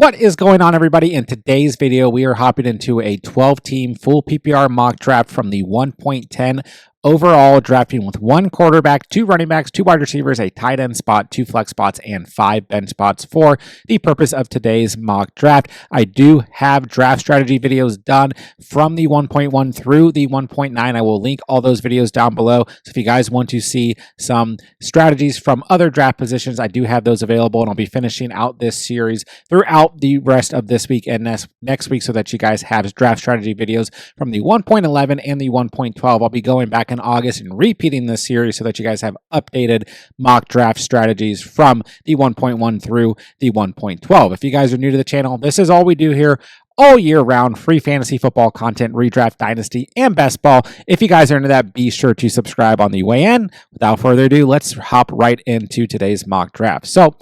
What is going on, everybody? In today's video, we are hopping into a 12-team full PPR mock draft from the 1.10 overall, drafting with one quarterback, two running backs, two wide receivers, a tight end spot, two flex spots, and five bench spots for the purpose of today's mock draft. I do have draft strategy videos done from the 1.1 through the 1.9. I will link all those videos down below. So if you guys want to see some strategies from other draft positions, I do have those available, and I'll be finishing out this series throughout the rest of this week and next week so that you guys have draft strategy videos from the 1.11 and the 1.12. I'll be going back in August and repeating this series so that you guys have updated mock draft strategies from the 1.1 through the 1.12. If you guys are new to the channel, this is all we do here all year round: free fantasy football content, redraft, dynasty, and best ball. If you guys are into that, be sure to subscribe on the way in. Without further ado, let's hop right into today's mock draft. So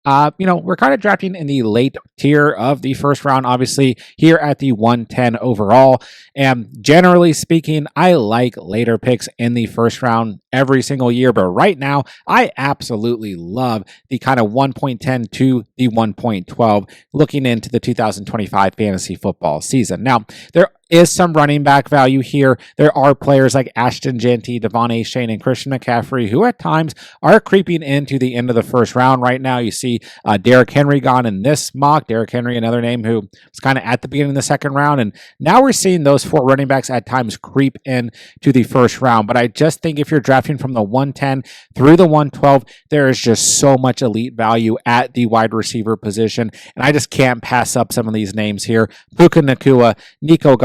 we're kind of drafting in the late tier of the first round, obviously here at the 110 overall. And generally speaking, I like later picks in the first round every single year. But right now, I absolutely love the kind of 1.10 to the 1.12 looking into the 2025 fantasy football season. Now, there is some running back value here. There are players like Ashton Jeanty, Devon Achane, and Christian McCaffrey who at times are creeping into the end of the first round right now. You see Derrick Henry gone in this mock. Derrick Henry, another name who was kind of at the beginning of the second round. And now we're seeing those four running backs at times creep in to the first round. But I just think if you're drafting from the 110 through the 112, there is just so much elite value at the wide receiver position. And I just can't pass up some of these names here. Puka Nacua, Nico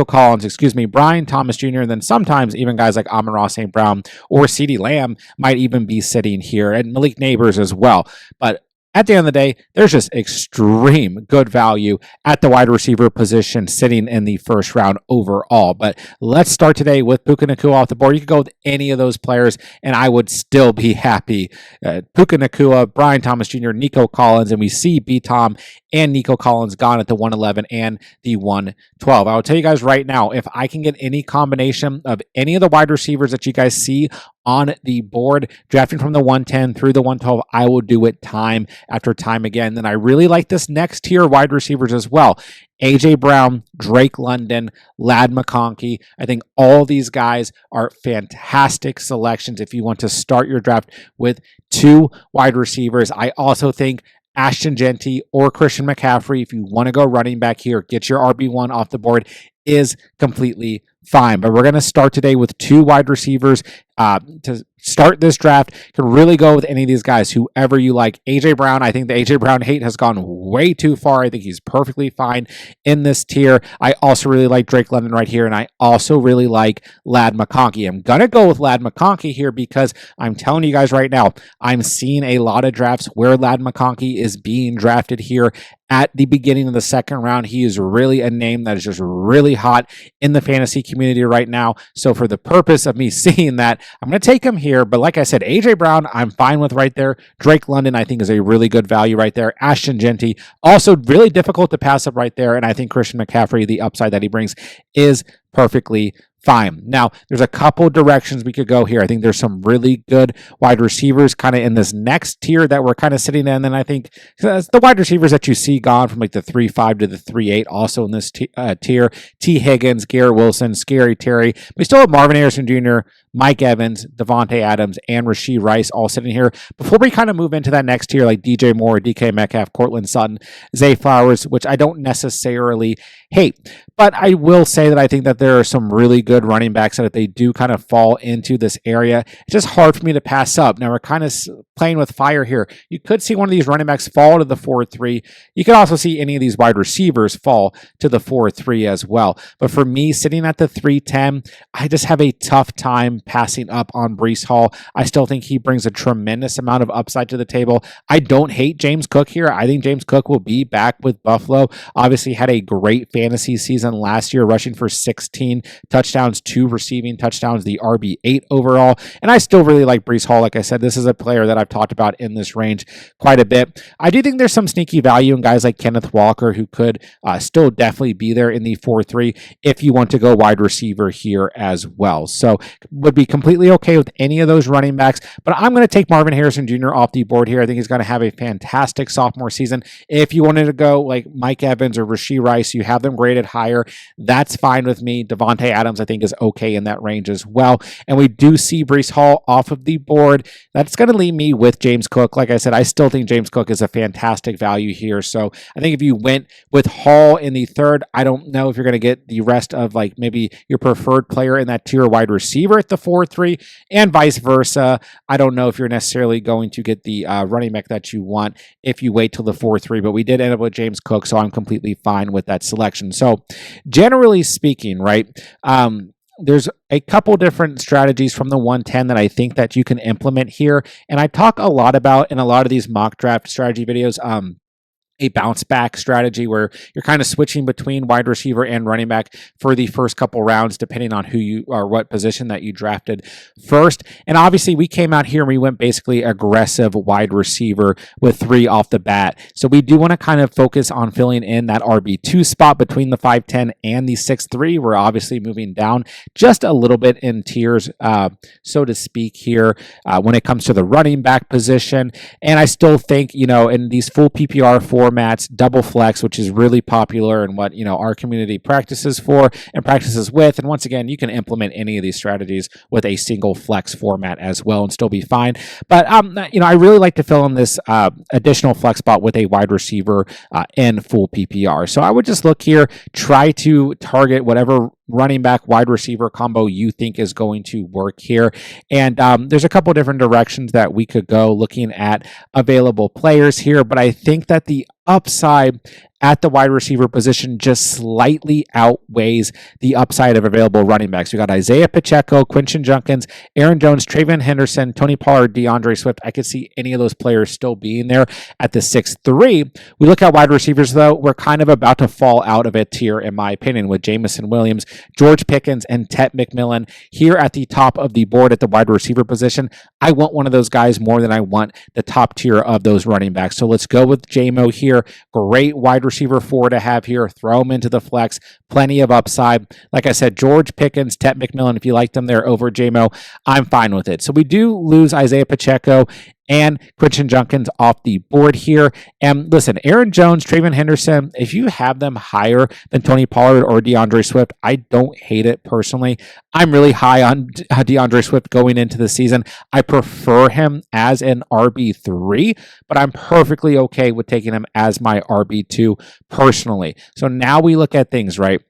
Collins, Brian Thomas Jr., and then sometimes even guys like Amon-Ra St. Brown or CeeDee Lamb might even be sitting here, and Malik Neighbors as well. But at the end of the day, there's just extreme good value at the wide receiver position sitting in the first round overall. But let's start today with Puka Nacua off the board. You could go with any of those players, and I would still be happy. Puka Nacua, Brian Thomas Jr., Nico Collins, and we see B-Tom and Nico Collins gone at the 111 and the 112. I will tell you guys right now, if I can get any combination of any of the wide receivers that you guys see on the board, drafting from the 110 through the 112, I will do it time after time again. Then I really like this next tier of wide receivers as well. AJ Brown, Drake London, Ladd McConkey. I think all these guys are fantastic selections if you want to start your draft with two wide receivers. I also think Ashton Jeanty or Christian McCaffrey, if you want to go running back here, get your RB1 off the board, is completely fine. But we're going to start today with two wide receivers to start this draft. You can really go with any of these guys, whoever you like. AJ Brown, I think the AJ Brown hate has gone way too far. I think he's perfectly fine in this tier. I also really like Drake London right here, and I also really like Ladd McConkey. I'm going to go with Ladd McConkey here because I'm telling you guys right now, I'm seeing a lot of drafts where Ladd McConkey is being drafted here at the beginning of the second round. He is really a name that is just really hot in the fantasy community right now. So for the purpose of me seeing that, I'm going to take him here. But like I said, AJ Brown, I'm fine with right there. Drake London, I think, is a really good value right there. Ashton Jeanty, also really difficult to pass up right there. And I think Christian McCaffrey, the upside that he brings, is perfectly fine. Now, there's a couple directions we could go here. I think there's some really good wide receivers kind of in this next tier that we're kind of sitting in. And I think the wide receivers that you see gone from like the 3.5 to the 3.8 also in this tier. T. Higgins, Garrett Wilson, Scary Terry. We still have Marvin Harrison Jr., Mike Evans, Devontae Adams, and Rashee Rice all sitting here. Before we kind of move into that next tier, like DJ Moore, DK Metcalf, Cortland Sutton, Zay Flowers, which I don't necessarily hate. But I will say that I think that there are some really good running backs that if they do kind of fall into this area, it's just hard for me to pass up. Now we're kind of playing with fire here. You could see one of these running backs fall to the 4.3. You could also see any of these wide receivers fall to the 4.3 as well. But for me, sitting at the 3.10, I just have a tough time passing up on Breece Hall. I still think he brings a tremendous amount of upside to the table. I don't hate James Cook here. I think James Cook will be back with Buffalo. Obviously had a great fantasy season last year, rushing for 16 touchdowns, 2 receiving touchdowns, the RB8 overall. And I still really like Breece Hall. Like I said, this is a player that I've talked about in this range quite a bit. I do think there's some sneaky value in guys like Kenneth Walker, who could still definitely be there in the 4.3 if you want to go wide receiver here as well. So would be completely okay with any of those running backs, but I'm going to take Marvin Harrison Jr. off the board here. I think he's going to have a fantastic sophomore season. If you wanted to go like Mike Evans or Rashee Rice, you have them graded higher. That's fine with me. Devontae Adams, I think, is okay in that range as well. And we do see Breece Hall off of the board. That's going to leave me with James Cook. Like I said, I still think James Cook is a fantastic value here. So I think if you went with Hall in the third, I don't know if you're going to get the rest of like maybe your preferred player in that tier wide receiver at the 4-3 and vice versa. I don't know if you're necessarily going to get the running back that you want if you wait till the 4-3, but we did end up with James Cook, so I'm completely fine with that selection. So generally speaking, right, there's a couple different strategies from the 110 that I think that you can implement here. And I talk a lot about in a lot of these mock draft strategy videos, a bounce back strategy where you're kind of switching between wide receiver and running back for the first couple rounds, depending on who you or what position that you drafted first. And obviously we came out here and we went basically aggressive wide receiver with 3 off the bat. So we do want to kind of focus on filling in that RB2 spot between the 5'10 and the 6'3. We're obviously moving down just a little bit in tiers, so to speak here, when it comes to the running back position. And I still think, in these full PPR formats, double flex, which is really popular and what our community practices for and practices with. And once again, you can implement any of these strategies with a single flex format as well and still be fine. But I really like to fill in this additional flex spot with a wide receiver in full PPR. So I would just look here, try to target whatever running back wide receiver combo you think is going to work here. And there's a couple different directions that we could go looking at available players here, but I think that the upside at the wide receiver position just slightly outweighs the upside of available running backs. We got Isaiah Pacheco, Quinton Junkins, Aaron Jones, Travion Henderson, Tony Pollard, DeAndre Swift. I could see any of those players still being there at the 6-3. We look at wide receivers, though, we're kind of about to fall out of a tier, in my opinion, with Jamison Williams, George Pickens, and Tet McMillan here at the top of the board at the wide receiver position. I want one of those guys more than I want the top tier of those running backs. So let's go with JMO here. Great wide receiver 4 to have here. Throw him into the flex. Plenty of upside. Like I said, George Pickens, Tet McMillan, if you like them there over JMO, I'm fine with it. So we do lose Isaiah Pacheco and Quinton Junkins off the board here. And listen, Aaron Jones, Travion Henderson, if you have them higher than Tony Pollard or DeAndre Swift, I don't hate it personally. I'm really high on DeAndre Swift going into the season. I prefer him as an RB3, but I'm perfectly okay with taking him as my RB2 personally. So now we look at things, right?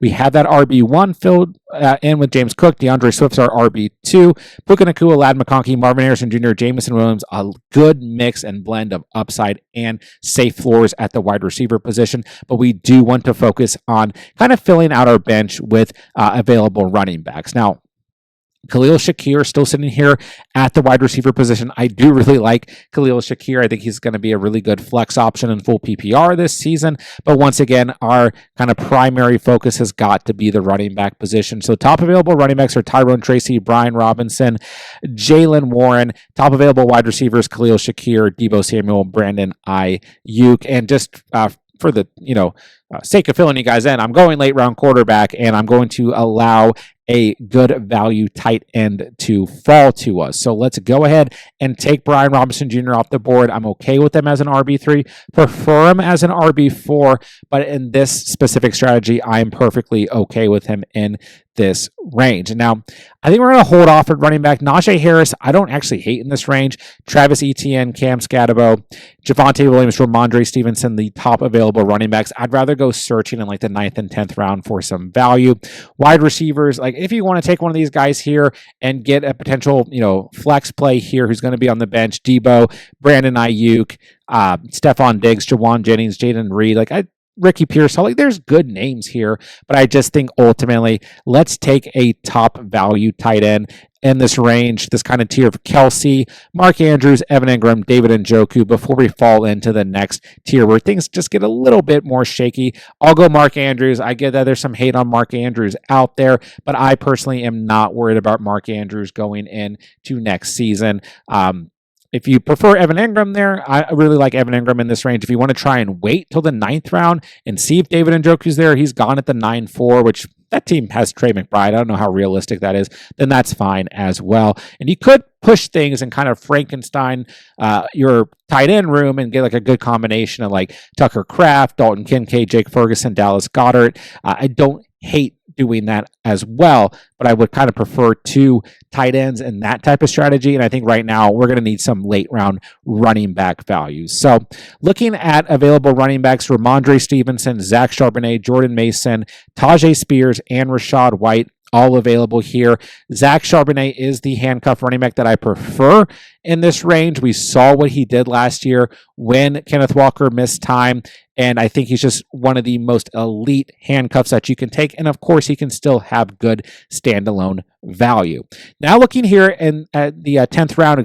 We have that RB1 filled in with James Cook. DeAndre Swift's our RB2. Puka Nacua, Ladd McConkey, Marvin Harrison Jr., Jamison Williams, a good mix and blend of upside and safe floors at the wide receiver position. But we do want to focus on kind of filling out our bench with available running backs. Now, Khalil Shakir still sitting here at the wide receiver position. I do really like Khalil Shakir. I think he's going to be a really good flex option in full PPR this season. But once again, our kind of primary focus has got to be the running back position. So top available running backs are Tyrone Tracy, Brian Robinson, Jaylen Warren. Top available wide receivers, Khalil Shakir, Deebo Samuel, Brandon Ayuk. And just for the sake of filling you guys in, I'm going late round quarterback, and I'm going to allow a good value tight end to fall to us. So let's go ahead and take Brian Robinson Jr. off the board. I'm okay with him as an RB3, prefer him as an RB4, but in this specific strategy, I'm perfectly okay with him in this range. Now, I think we're going to hold off at running back. Najee Harris, I don't actually hate in this range. Travis Etienne, Cam Scatterbo, Javonte Williams, Ramondre Stevenson, the top available running backs. I'd rather go searching in like the 9th and 10th round for some value. Wide receivers, like if you want to take one of these guys here and get a potential, flex play here who's going to be on the bench, Deebo, Brandon Ayuk, Stephon Diggs, Jawan Jennings, Jaden Reed, Ricky Pearsall, there's good names here, but I just think ultimately let's take a top value tight end in this range, this kind of tier of Kelsey, Mark Andrews, Evan Ingram, David Njoku before we fall into the next tier where things just get a little bit more shaky. I'll go Mark Andrews. I get that there's some hate on Mark Andrews out there, but I personally am not worried about Mark Andrews going into next season. If you prefer Evan Ingram there, I really like Evan Ingram in this range. If you want to try and wait till the 9th round and see if David Njoku's there, he's gone at the 9-4, which that team has Trey McBride. I don't know how realistic that is. Then that's fine as well. And you could push things and kind of Frankenstein your tight end room and get like a good combination of like Tucker Kraft, Dalton Kincaid, Jake Ferguson, Dallas Goedert. I don't hate doing that as well, but I would kind of prefer 2 tight ends and that type of strategy. And I think right now we're going to need some late round running back values. So looking at available running backs, Ramondre Stevenson, Zach Charbonnet, Jordan Mason, Tajay Spears, and Rachaad White, all available here. Zach Charbonnet is the handcuff running back that I prefer in this range. We saw what he did last year when Kenneth Walker missed time, and I think he's just one of the most elite handcuffs that you can take, and of course he can still have good standalone value. Now looking here in at the 10th round,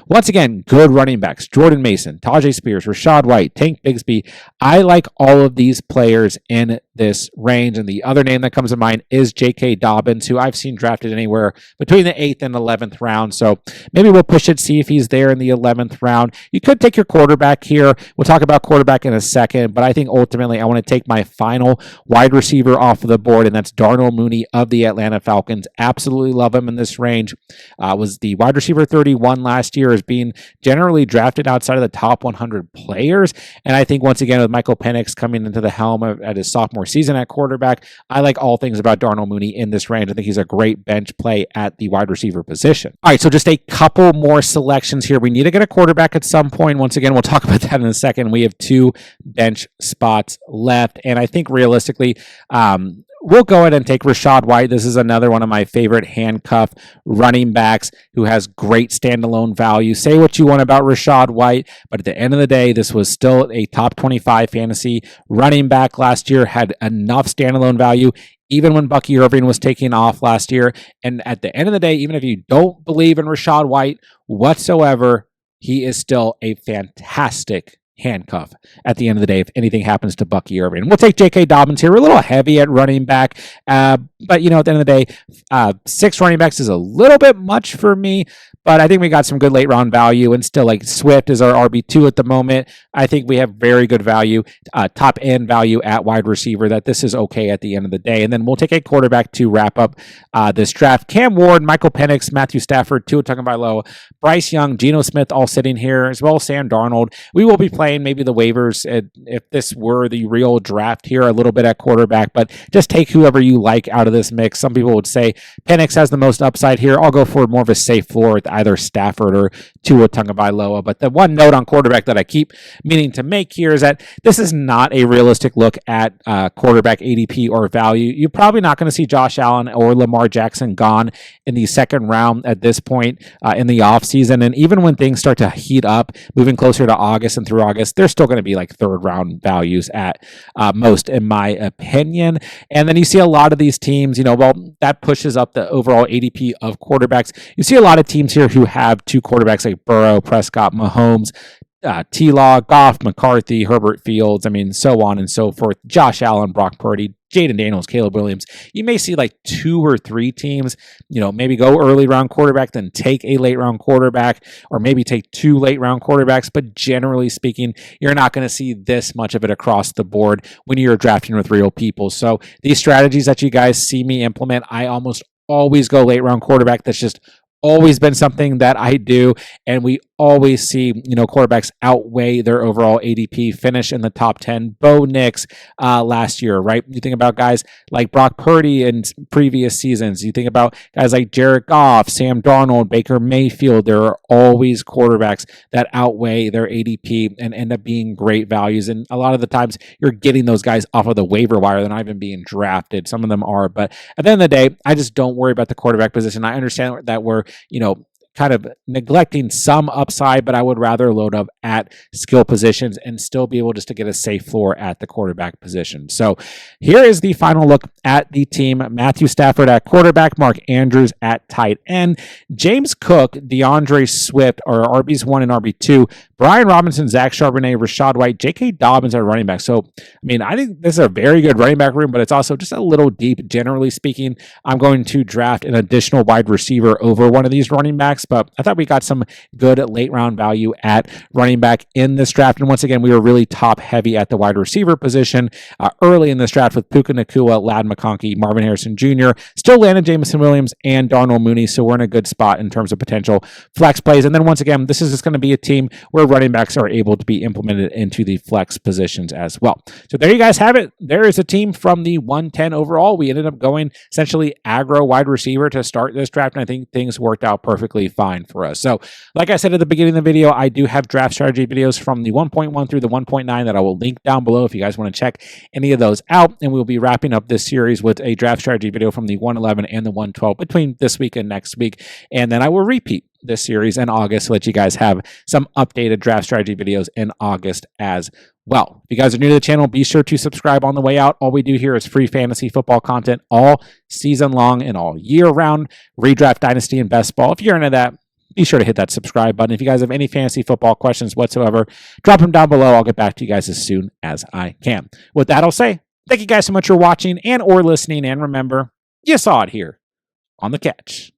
once again, good running backs: Jordan Mason, Tajay Spears, Rachaad White, Tank Bigsby. I like all of these players in this range, and the other name that comes to mind is J.K. Dobbins, who I've seen drafted anywhere between the 8th and 11th round, so maybe we'll push it, see if he's there in the 11th round. You could take your quarterback here. We'll talk about quarterback in a second, but I think ultimately I want to take my final wide receiver off of the board, and that's Darnell Mooney of the Atlanta Falcons. Absolutely love him in this range. Was the wide receiver 31 last year, as being generally drafted outside of the top 100 players. And I think once again, with Michael Penix coming into the helm at his sophomore season at quarterback, I like all things about Darnell Mooney in this range. I think he's a great bench play at the wide receiver position. All right, so just a couple more selections here. We need to get a quarterback at some point. Once again, we'll talk about that in a second. We have 2 bench spots left, and I think realistically, we'll go ahead and take Rachaad White. This is another one of my favorite handcuff running backs who has great standalone value. Say what you want about Rachaad White, but at the end of the day, this was still a top 25 fantasy running back last year, had enough standalone value even when Bucky Irving was taking off last year. And at the end of the day, even if you don't believe in Rachaad White whatsoever, he is still a fantastic handcuff at the end of the day if anything happens to Bucky Irving. We'll take J.K. Dobbins here. We're a little heavy at running back, but at the end of the day, 6 running backs is a little bit much for me, but I think we got some good late round value, and still like Swift is our RB2 at the moment. I think we have very good value, top end value at wide receiver, that this is okay at the end of the day. And then we'll take a quarterback to wrap up this draft. Cam Ward, Michael Penix, Matthew Stafford, Tua Tagovailoa, Bryce Young, Geno Smith, all sitting here, as well as Sam Darnold. We will be playing maybe the waivers if this were the real draft here a little bit at quarterback, but just take whoever you like out of this mix. Some people would say Penix has the most upside here. I'll go for more of a safe floor with either Stafford or Tua Tagovailoa. But the one note on quarterback that I keep meaning to make here is that this is not a realistic look at quarterback ADP or value. You're probably not going to see Josh Allen or Lamar Jackson gone in the second round at this point in the offseason. And even when things start to heat up, moving closer to August and through August, they're still going to be like third round values at most, in my opinion. And then you see a lot of these teams, that pushes up the overall ADP of quarterbacks. You see a lot of teams here who have 2 quarterbacks like Burrow, Prescott, Mahomes, T-Law, Goff, McCarthy, Herbert Fields, so on and so forth, Josh Allen, Brock Purdy, Jaden Daniels, Caleb Williams. You may see like 2 or 3 teams, maybe go early round quarterback, then take a late round quarterback, or maybe take 2 late round quarterbacks. But generally speaking, you're not going to see this much of it across the board when you're drafting with real people. So these strategies that you guys see me implement, I almost always go late round quarterback. That's just always been something that I do, and we always see, quarterbacks outweigh their overall ADP, finish in the top 10. Bo Nix last year, right? You think about guys like Brock Purdy in previous seasons. You think about guys like Jared Goff, Sam Darnold, Baker Mayfield. There are always quarterbacks that outweigh their ADP and end up being great values. And a lot of the times you're getting those guys off of the waiver wire. They're not even being drafted. Some of them are. But at the end of the day, I just don't worry about the quarterback position. I understand that we're, kind of neglecting some upside, but I would rather load up at skill positions and still be able just to get a safe floor at the quarterback position. So here is the final look at the team. Matthew Stafford at quarterback, Mark Andrews at tight end, James Cook, DeAndre Swift are RBs1 and RB2, Brian Robinson, Zach Charbonnet, Rashad White, J.K. Dobbins are running back. So, I think this is a very good running back room, but it's also just a little deep, generally speaking. I'm going to draft an additional wide receiver over one of these running backs, but I thought we got some good late round value at running back in this draft. And once again, we were really top heavy at the wide receiver position early in this draft with Puka Nacua, Lad McConkey, Marvin Harrison Jr., still landed Jameson Williams and Darnell Mooney. So we're in a good spot in terms of potential flex plays. And then once again, this is just going to be a team where running backs are able to be implemented into the flex positions as well. So there you guys have it. There is a team from the 110 overall. We ended up going essentially aggro wide receiver to start this draft, and I think things worked out perfectly fine for us. So like I said at the beginning of the video, I do have draft strategy videos from the 1.1 through the 1.9 that I will link down below if you guys want to check any of those out, and we'll be wrapping up this series with a draft strategy video from the 111 and the 112 between this week and next week, and then I will repeat this series in August to let you guys have some updated draft strategy videos in August as well. If you guys are new to the channel, be sure to subscribe on the way out. All we do here is free fantasy football content all season long and all year round. Redraft, Dynasty, and Best Ball. If you're into that, be sure to hit that subscribe button. If you guys have any fantasy football questions whatsoever, drop them down below. I'll get back to you guys as soon as I can. With that, I'll say thank you guys so much for watching and or listening. And remember, you saw it here on The Catch.